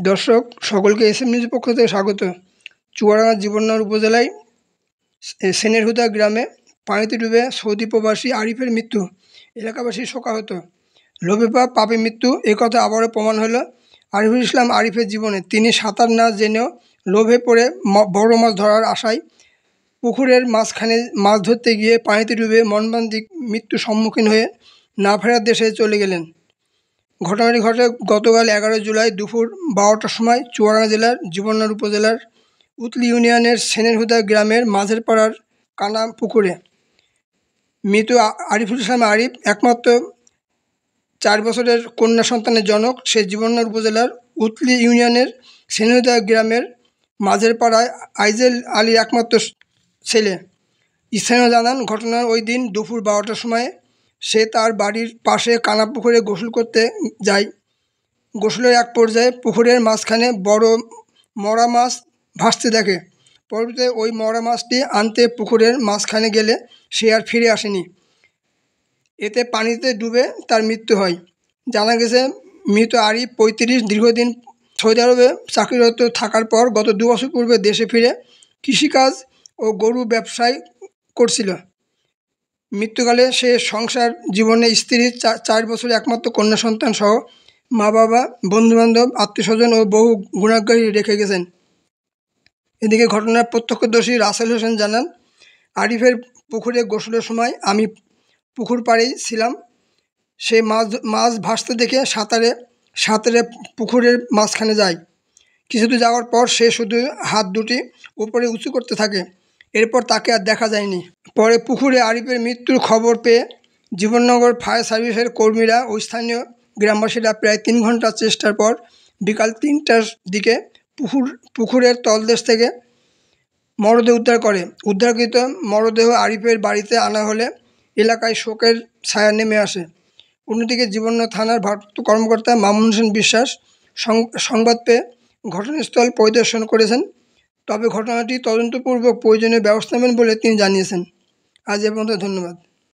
দর্শক সকলকে এসএম নিউজের পক্ষ থেকে স্বাগত। চুয়াডাঙ্গা জীবননগর উপজেলায় সেনেরহুদা গ্রামে পানিতে ডুবে সৌদি প্রবাসী আরিফের মৃত্যু। এলাকাবাসী শোকাহত। লোভে পাপে মৃত্যু, একথা আবারও প্রমাণ হলো আরিফুল ইসলাম আরিফের জীবনে। তিনি সাঁতার না জেনেও লোভে পড়ে বড় মাছ ধরার আশায় পুকুরের মাঝখানে মাছ ধরতে গিয়ে পানিতে ডুবে মর্মান্তিক মৃত্যুর সম্মুখীন হয়ে না ফেরার দেশে চলে গেলেন। ঘটনাটি ঘটে গতকাল 11 জুলাই দুপুর 12টার সময় চুয়াডাঙ্গা জেলার জীবননগর উপজেলার উতলি ইউনিয়নের সেনেরহুদা গ্রামের মাঝের পাড়ার কানা পুকুরে। মৃত আরিফুল ইসলাম আরিফ একমাত্র 4 বছরের কন্যা সন্তানের জনক। সে জীবননগর উপজেলার উতলি ইউনিয়নের সেনেরহুদা গ্রামের মাঝের পাড়ায় আইজেল আলীর একমাত্র ছেলে। স্থানীয় জানান, ঘটনার ওই দিন দুপুর 12টার সময় সে তার বাড়ির পাশে কানা পুকুরে গোসল করতে যায়। গোসলের এক পর্যায়ে পুকুরের মাঝখানে বড় মরা মাছ ভাসতে দেখে। পরবর্তীতে ওই মরা মাছটি আনতে পুকুরের মাঝখানে গেলে সে আর ফিরে আসেনি। এতে পানিতে ডুবে তার মৃত্যু হয়। জানা গেছে, মৃত আরিফ 35, দীর্ঘদিন সৌদি আরবে চাকরিরত থাকার পর গত 2 বছর পূর্বে দেশে ফিরে কৃষিকাজ ও গরু ব্যবসায় করছিল। মৃত্যুকালে সে সংসার জীবনে স্ত্রী, 4 বছরের একমাত্র কন্যা সন্তান সহ মা বাবা, বন্ধুবান্ধব, আত্মীয়স্বজন ও বহু গুণাগারী রেখে গেছেন। এদিকে ঘটনার প্রত্যক্ষদর্শী রাসেল হোসেন জানান, আরিফের পুকুরে গোসলের সময় আমি পুকুর পাড়েই ছিলাম। সে মাছ ভাসতে দেখে সাঁতারে পুকুরের মাঝখানে যায়। কিছুদূর যাওয়ার পর সে শুধু হাত দুটি উপরে উঁচু করতে থাকে। এরপর তাকে আর দেখা যায়নি। পরে পুকুরে আরিফের মৃত্যুর খবর পেয়ে জীবননগর ফায়ার সার্ভিসের কর্মীরা ও স্থানীয় গ্রামবাসীরা প্রায় 3 ঘন্টা চেষ্টার পর বিকাল 3টার দিকে পুকুরের তলদেশ থেকে মরদেহ উদ্ধার করে। উদ্ধারকৃত মরদেহ আরিফের বাড়িতে আনা হলে এলাকায় শোকের ছায়া নেমে আসে। অন্যদিকে জীবননগর থানার ভারপ্রাপ্ত কর্মকর্তা মামুন হোসেন বিশ্বাস সংবাদ পেয়ে ঘটনাস্থল পরিদর্শন করেছেন। তবে ঘটনাটি তদন্তপূর্বক প্রয়োজনীয় ব্যবস্থা নেবেন বলে তিনি জানিয়েছেন। আজ এ পর্যন্ত, ধন্যবাদ।